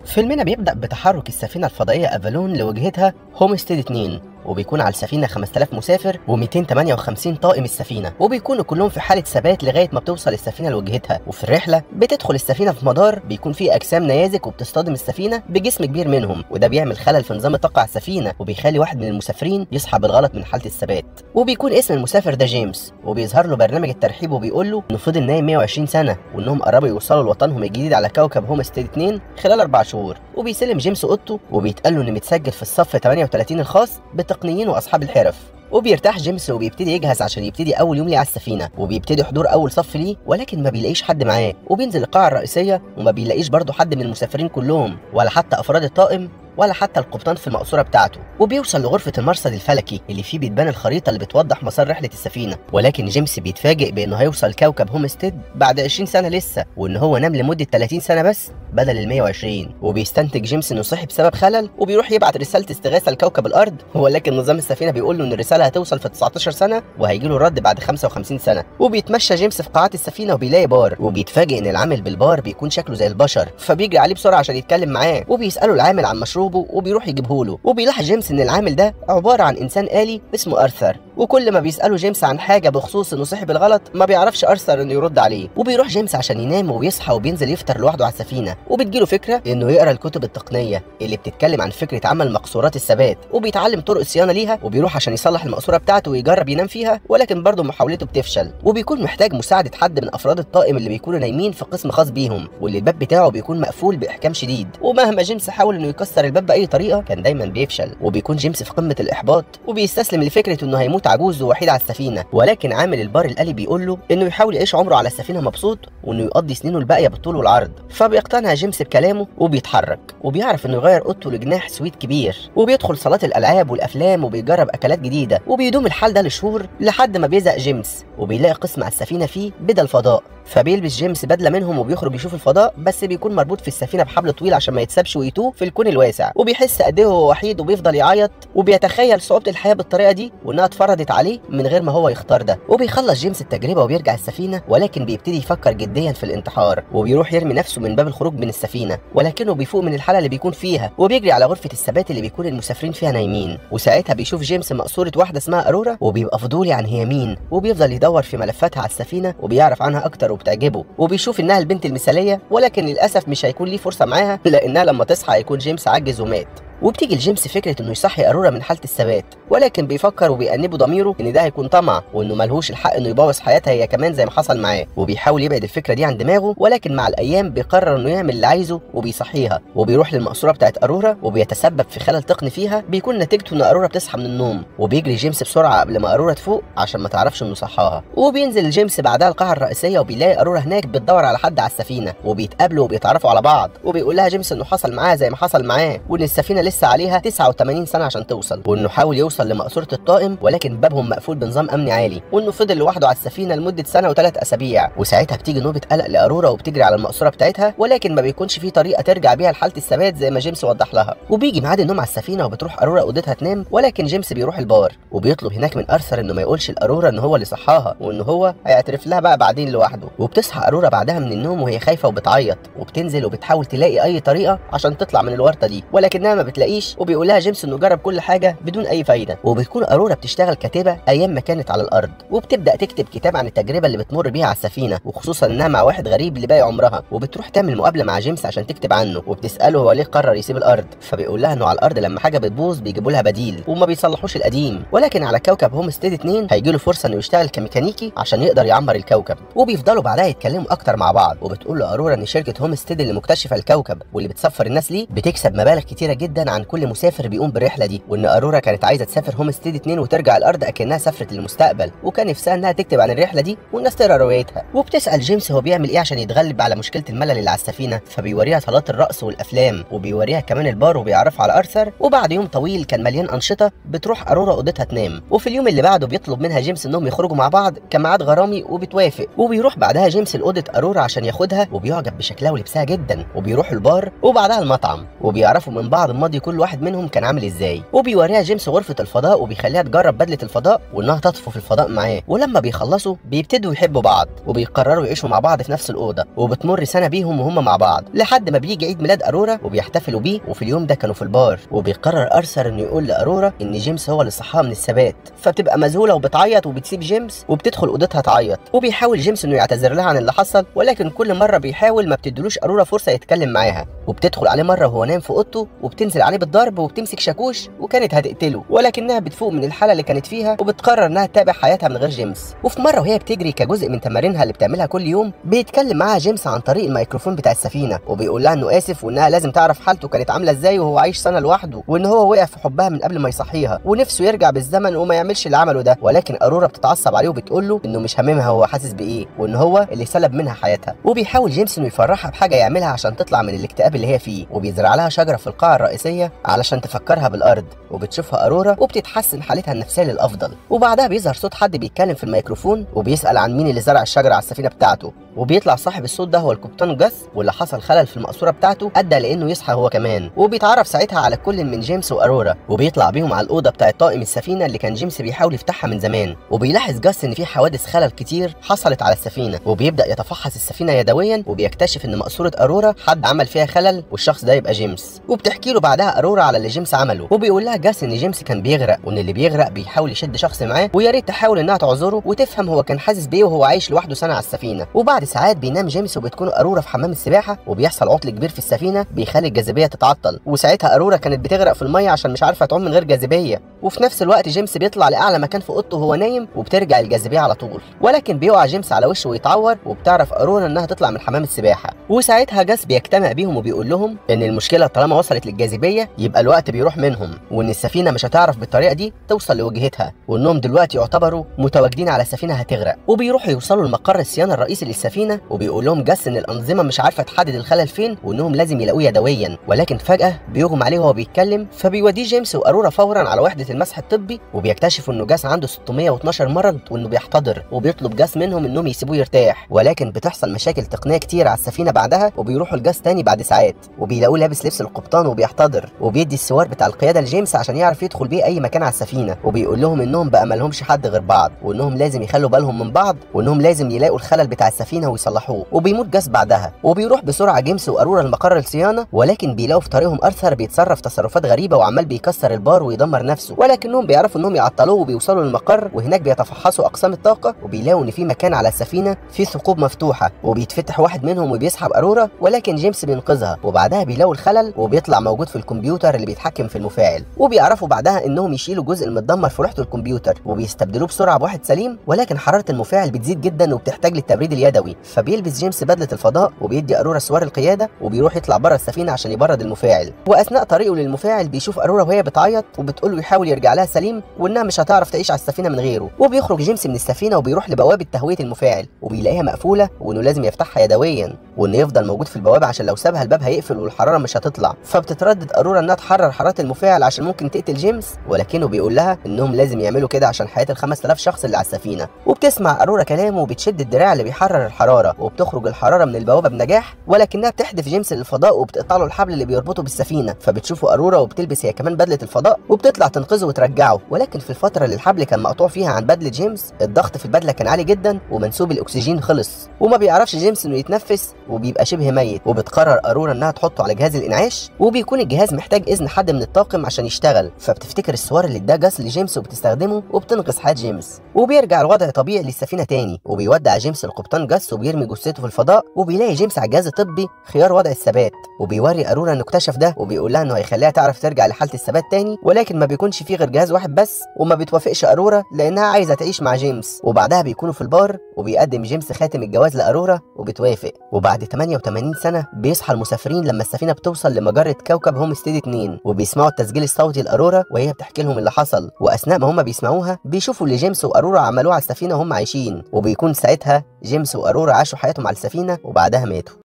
فيلمنا بيبدأ بتحرك السفينة الفضائية افالون لوجهتها هومستيد 2، وبيكون على السفينة 5000 مسافر و258 طاقم السفينة، وبيكونوا كلهم في حالة ثبات لغاية ما بتوصل السفينة لوجهتها. وفي الرحلة بتدخل السفينة في مدار بيكون فيه أجسام نيازك وبتصطدم السفينة بجسم كبير منهم، وده بيعمل خلل في نظام الطاقة على السفينة وبيخلي واحد من المسافرين يصحى بالغلط من حالة الثبات. وبيكون اسم المسافر ده جيمس، وبيظهر له برنامج الترحيب وبيقول له إنه فضل نايم 120 سنة وإنهم قربوا يوصلوا لوطنهم الجديد على كوكب هومستيد 2 خلال 4 شهور. وبيسلم جيمس اوضته وبيتقال له إنه متسجل في الصف 38 الخاص بالتقنيين وأصحاب الحرف. وبيرتاح جيمس وبيبتدي يجهز عشان يبتدي اول يوم ليه على السفينه، وبيبتدي حضور اول صف ليه ولكن ما بيلاقيش حد معاه، وبينزل القاعه الرئيسيه وما بيلاقيش برضه حد من المسافرين كلهم ولا حتى افراد الطاقم ولا حتى القبطان في المقصوره بتاعته. وبيوصل لغرفه المرصد الفلكي اللي فيه بتبان الخريطه اللي بتوضح مسار رحله السفينه، ولكن جيمس بيتفاجئ بانه هيوصل كوكب هومستيد بعد 20 سنه لسه، وان هو نام لمده 30 سنه بس بدل ال 120. وبيستنتج جيمس انه صحي بسبب خلل، وبيروح يبعت رساله استغاثه لكوكب الارض، ولكن نظام السفينه بيقول له ان الرساله هتوصل في 19 سنه وهيجي له الرد بعد 55 سنه. وبيتمشى جيمس في قاعات السفينه وبيلاقي بار، وبيتفاجئ ان العامل بالبار بيكون شكله زي البشر، فبيجري عليه بسرعه عشان يتكلم معاه، وبيساله العامل عن مشروبه وبيروح يجيبه له. وبيلاحظ جيمس ان العامل ده عباره عن انسان آلي اسمه ارثر، وكل ما بيساله جيمس عن حاجه بخصوص انه صحي بالغلط ما بيعرفش ارثر انه يرد عليه. وبيروح جيمس عشان ينام وبيصحى وبينزل يفطر لوحده على السفينه، وبتجيله فكره انه يقرا الكتب التقنيه اللي بتتكلم عن فكره عمل مقصورات الثبات، وبيتعلم طرق الصيانه ليها، وبيروح عشان يصلح المقصوره بتاعته ويجرب ينام فيها، ولكن برضه محاولته بتفشل. وبيكون محتاج مساعده حد من افراد الطاقم اللي بيكونوا نايمين في قسم خاص بيهم، واللي الباب بتاعه بيكون مقفول باحكام شديد، ومهما جيمس حاول انه يكسر الباب باي طريقه كان دايما بيفشل. وبيكون جيمس في قمه الاحباط وبيستسلم لفكره انه هيموت عجوز ووحيد على السفينه، ولكن عامل البار الآلي بيقول له انه يحاول يعيش عمره على السفينه مبسوط وانه يقضي سنينه الباقيه بالطول والعرض. فبيقتنع جيمس بكلامه وبيتحرك، وبيعرف انه يغير اوضته لجناح سويت كبير، وبيدخل صالات الالعاب والافلام وبيجرب اكلات جديده، وبيدوم الحال ده لشهور لحد ما بيزهق جيمس وبيلاقي قسم على السفينه فيه بدل فضاء، فبيلبس جيمس بدله منهم وبيخرج يشوف الفضاء، بس بيكون مربوط في السفينه بحبل طويل عشان ما يتسابش ويتوه في الكون الواسع. وبيحس قد ايه هو وحيد وبيفضل يعيط، وبيتخيل صعوبه الحياه بالطريقه دي وانها اتفرضت عليه من غير ما هو يختار ده. وبيخلص جيمس التجربه وبيرجع السفينه، ولكن بيبتدي يفكر جديا في الانتحار، وبيروح يرمي نفسه من باب الخروج من السفينه، ولكنه بيفوق من الحاله اللي بيكون فيها وبيجري على غرفه الثبات اللي بيكون المسافرين فيها نايمين. وساعتها بيشوف جيمس مقصوره واحده اسمها ارورا، وبيبقى فضولي عن هي مين، وبيفضل يدور في ملفاتها على السفينه وبيعرف عنها اكتر وبتعجبه، وبيشوف انها البنت المثاليه، ولكن للاسف مش هيكون ليه فرصه معاها لانها لما تصحى هيكون جيمس عجز ومات. وبتيجي لجيمس فكره انه يصحي ارورا من حاله الثبات، ولكن بيفكر وبيأنبه ضميره ان ده هيكون طمع وانه ملهوش الحق انه يبوظ حياتها هي كمان زي ما حصل معاه، وبيحاول يبعد الفكره دي عن دماغه، ولكن مع الايام بيقرر انه يعمل اللي عايزه وبيصحيها. وبيروح للمقصوره بتاعت ارورا وبيتسبب في خلل تقني فيها بيكون نتيجته ان ارورا بتصحى من النوم، وبيجري جيمس بسرعه قبل ما ارورا تفوق عشان ما تعرفش انه صحاها. وبينزل جيمس بعدها القاعه الرئيسيه وبيلاقي ارورا هناك بتدور على حد على السفينه، وبيتقابلوا وبيتعرفوا على بعض، وبيقول لها جيمس انه حصل معاها زي ما حصل معاه، وان السفينه لسه عليها 89 سنه عشان توصل، وانه حاول يوصل لمقصوره الطاقم ولكن بابهم مقفول بنظام امني عالي، وانه فضل لوحده على السفينه لمده سنه و3 اسابيع. وساعتها بتيجي نوبه قلق لارورا وبتجري على المقصوره بتاعتها، ولكن ما بيكونش في طريقه ترجع بيها لحاله الثبات زي ما جيمس وضح لها. وبيجي ميعاد النوم على السفينه وبتروح ارورا اوضتها تنام، ولكن جيمس بيروح البار وبيطلب هناك من ارثر انه ما يقولش لارورا ان هو اللي صحاها، وان هو هيعترف لها بقى بعدين لوحده. وبتصحى ارورا بعدها من النوم وهي خايفه وبتعيط، وبتنزل وبتحاول تلاقي اي طريقه عشان تطلع من الورطه دي، ولكنها ما بتلاقيش، وبيقول لها جيمس انه جرب كل حاجه بدون اي فايده. وبتكون ارورا بتشتغل كاتبه ايام ما كانت على الارض، وبتبدا تكتب كتاب عن التجربه اللي بتمر بيها على السفينه، وخصوصا انها مع واحد غريب لباقي عمرها. وبتروح تعمل مقابله مع جيمس عشان تكتب عنه، وبتساله هو ليه قرر يسيب الارض، فبيقول لها انه على الارض لما حاجه بتبوظ بيجيبوا لها بديل وما بيصلحوش القديم، ولكن على كوكب هومستيد 2 هيجي له فرصه انه يشتغل كميكانيكي عشان يقدر يعمر الكوكب. وبيفضلوا بعدها يتكلموا اكتر مع بعض، وبتقول له ارورا ان شركه هومستيد اللي مكتشفه الكوكب واللي بتسفر الناس ليه بتكسب مبالغ كتيره جدا عن كل مسافر بيقوم بالرحله دي، وان ارورا كانت عايزه تسافر هومستيد 2 وترجع الارض اكنها سافرت للمستقبل، وكان نفسها انها تكتب عن الرحله دي والناس تقرا روايتها. وبتسال جيمس هو بيعمل ايه عشان يتغلب على مشكله الملل اللي على السفينه، فبيوريها صالات الرقص والافلام، وبيوريها كمان البار وبيعرفها على ارثر. وبعد يوم طويل كان مليان انشطه بتروح ارورا اوضتها تنام، وفي اليوم اللي بعده بيطلب منها جيمس انهم يخرجوا مع بعض كميعاد غرامي وبتوافق. وبيروح بعدها جيمس لاوضه ارورا عشان ياخدها، وبيعجب بشكلها ولبسها جدا، وبيروح البار وبعدها المطعم، وبيعرفوا من بعض الماضي الماضي كل واحد منهم كان عامل ازاي، وبيوريها جيمس غرفه الفضاء وبيخليها تجرب بدله الفضاء وانها تطفو في الفضاء معاه. ولما بيخلصوا بيبتدوا يحبوا بعض وبيقرروا يعيشوا مع بعض في نفس الاوضه، وبتمر سنه بيهم وهم مع بعض لحد ما بيجي عيد ميلاد ارورا وبيحتفلوا بيه. وفي اليوم ده كانوا في البار، وبيقرر ارثر انه يقول لارورا ان جيمس هو اللي صحاها من الثبات، فبتبقى مذهوله وبتعيط وبتسيب جيمس وبتدخل اوضتها تعيط. وبيحاول جيمس انه يعتذر لها عن اللي حصل، ولكن كل مره بيحاول ما بتدلوش ارورا فرصه يتكلم معاها. وبتدخل عليه مره وهو نايم في اوضته وبتنزل عليه بالضرب وبتمسك شاكوش وكانت هتقتله، ولكنها بتفوق من الحاله اللي كانت فيها وبتقرر انها تتابع حياتها من غير جيمس. وفي مره وهي بتجري كجزء من تمارينها اللي بتعملها كل يوم بيتكلم معاها جيمس عن طريق الميكروفون بتاع السفينه، وبيقول لها انه اسف وانها لازم تعرف حالته كانت عامله ازاي وهو عايش سنه لوحده، وان هو وقع في حبها من قبل ما يصحيها ونفسه يرجع بالزمن وما يعملش اللي عمله ده. ولكن ارورا بتتعصب عليه وبتقول له انه مش هاممها هو حاسس بايه، وان هو اللي سلب منها حياتها. وبيحاول جيمس انه يفرحها بحاجه يعملها عشان تطلع من الاكتئاب اللي هي فيه، وبيزرع لها شجره في القاعه الرئيسيه علشان تفكرها بالارض، وبتشوفها ارورا وبتتحسن حالتها النفسيه للافضل. وبعدها بيظهر صوت حد بيتكلم في الميكروفون وبيسال عن مين اللي زرع الشجره على السفينه بتاعته، وبيطلع صاحب الصوت ده هو القبطان جاس، واللي حصل خلل في المقصوره بتاعته ادى لانه يصحى هو كمان. وبيتعرف ساعتها على كل من جيمس وارورا، وبيطلع بيهم على الاوضه بتاعه طاقم السفينه اللي كان جيمس بيحاول يفتحها من زمان. وبيلاحظ جاس ان في حوادث خلل كتير حصلت على السفينه، وبيبدا يتفحص السفينه يدويا، وبيكتشف ان مقصوره ارورا حد عمل فيها خلل والشخص ده يبقى جيمس. وبتحكي له بعدها ارورا على اللي جيمس عمله، وبيقول لها جاس ان جيمس كان بيغرق، وان اللي بيغرق بيحاول يشد شخص معاه، ويا ريت تحاول انها تعذره وتفهم هو كان حاسس بايه وهو عايش لوحده سنه على السفينه. وبعد ساعات بينام جيمس وبتكون ارورا في حمام السباحه، وبيحصل عطل كبير في السفينه بيخلي الجاذبيه تتعطل، وساعتها ارورا كانت بتغرق في الميه عشان مش عارفه تعوم من غير جاذبيه. وفي نفس الوقت جيمس بيطلع لاعلى مكان في اوضته وهو نايم وبترجع الجاذبيه على طول، ولكن بيقع جيمس على وشه ويتعور، وبتعرف ارورا انها تطلع من حمام السباحه. وساعتها جاس بيجتمع بيهم وبيقول لهم ان المشكله طالما وصلت للجاذبيه يبقى الوقت بيروح منهم، وان السفينه مش هتعرف بالطريقه دي توصل لوجهتها، وانهم دلوقتي يعتبروا متواجدين على سفينه هتغرق. وبيروحوا يوصلوا لمقر الصيانه الرئيسي للسفينه، وبيقول لهم جاس ان الانظمه مش عارفه تحدد الخلل فين وانهم لازم يلاقوه يدويا. ولكن فجاه بيغم عليه وهو بيتكلم، فبيوديه جيمس وارورا فورا على وحده المسح الطبي، وبيكتشفوا انه جاس عنده 612 مرض وانه بيحتضر، وبيطلب جاس منهم انهم يسيبوه يرتاح. ولكن بتحصل مشاكل تقنيه كتير على السفينه بعدها، وبيروحوا لجاس تاني بعد ساعات وبيلاقوه لابس لبس القبطان وبيحتضر، وبيدي السوار بتاع القياده لجيمس عشان يعرف يدخل بيه اي مكان على السفينه. وبيقول لهم انهم بقى مالهمش حد غير بعض، وانهم لازم يخلوا بالهم من بعض، وانهم لازم يلاقوا الخلل بتاع السفينه ويصلحوه. وبيموت جاس بعدها، وبيروح بسرعه جيمس وارورا لمقر الصيانه، ولكن بيلاقوا في طريقهم ارثر بيتصرف تصرفات غريبه وعمال بيكسر البار ويدمر نفسه، ولكنهم بيعرفوا انهم يعطلوه وبيوصلوا للمقر، وهناك بيتفحصوا اقسام الطاقه وبيلاقوا ان في مكان على السفينه فيه ثقوب مفتوحه، وبيتفتح واحد منهم وبيسحب ارورا، ولكن جيمس بينقذها. وبعدها بيلاقوا الخلل وبيطلع موجود في الكمبيوتر اللي بيتحكم في المفاعل، وبيعرفوا بعدها انهم يشيلوا الجزء المتدمر في لوحه الكمبيوتر وبيستبدلوه بسرعه بواحد سليم، ولكن حراره المفاعل بتزيد جدا وبتحتاج للتبريد اليدوي. فبيلبس جيمس بدله الفضاء وبيدي ارورا سوار القياده، وبيروح يطلع بره السفينه عشان يبرد المفاعل. واثناء طريقه للمفاعل بيشوف ارورا وهي بتعيط وبتقول له يحاول يرجع لها سليم، وانها مش هتعرف تعيش على السفينه من غيره. وبيخرج جيمس من السفينه وبيروح لبوابه تهويه المفاعل، وبيلاقيها مقفوله وانه لازم يفتحها يدويا، وانه يفضل موجود في البوابه عشان لو سابها الباب هيقفل والحراره مش هتطلع. فبتتردد ارورا انها تحرر حراره المفاعل عشان ممكن تقتل جيمس، ولكنه بيقول لها انهم لازم يعملوا كده عشان حياه ال 5000 شخص اللي على السفينه. وبتسمع ارورا كلامه وبتشد الدراع اللي بيحرر الحراره، وبتخرج الحراره من البوابه بنجاح، ولكنها بتحدف جيمس للفضاء وبتقطع له الحبل اللي بيربطه بالسفينه. فبتشوفه ارورا وبتلبس هي كمان بدله الفضاء وبتطلع تنقذه وترجعه. ولكن في الفتره اللي الحبل كان مقطوع فيها عن بدله جيمس الضغط في البدله كان عالي جدا ومنسوب الاكسجين خلص، وما بيعرفش جيمس انه يتنفس وبيبقى شبه ميت. وبتقرر ارورا انها تحطه على جهاز الانعاش، وبيكون الجهاز محتاج اذن حد من الطاقم عشان يشتغل. فبتفتكر السوار اللي اداه جاس لجيمس وبتستخدمه وبتنقذ حياه جيمس، وبيرجع الوضع طبيعي للسفينه تاني. وبيودع جيمس القبطان جاس وبيرمي جثته في الفضاء، وبيلاقي جيمس على الجهاز الطبي خيار وضع الثبات، وبيوري ارورا انه اكتشف ده، وبيقول لها انه هيخليها تعرف ترجع لحاله الثبات تاني، ولكن ما بيكونش فيه غير جهاز واحد بس، وما بتوافقش ارورا لانها عايزه تعيش مع جيمس. وبعدها بيكونوا في البار وبيقدم جيمس خاتم الجواز لارورا وبتوافق. وبعد 88 سنه بيصحى المسافرين لما السفينه بتوصل لمجره كوكب هومستيد 2، وبيسمعوا التسجيل الصوتي لارورا وهي بتحكي لهم اللي حصل. واثناء ما هم بيسمعوها بيشوفوا اللي جيمس وارورا عملوه على السفينه وهم عايشين، وبيكون ساعتها جيمس وارورا عاشوا حياتهم على السفينه وبعدها ماتوا.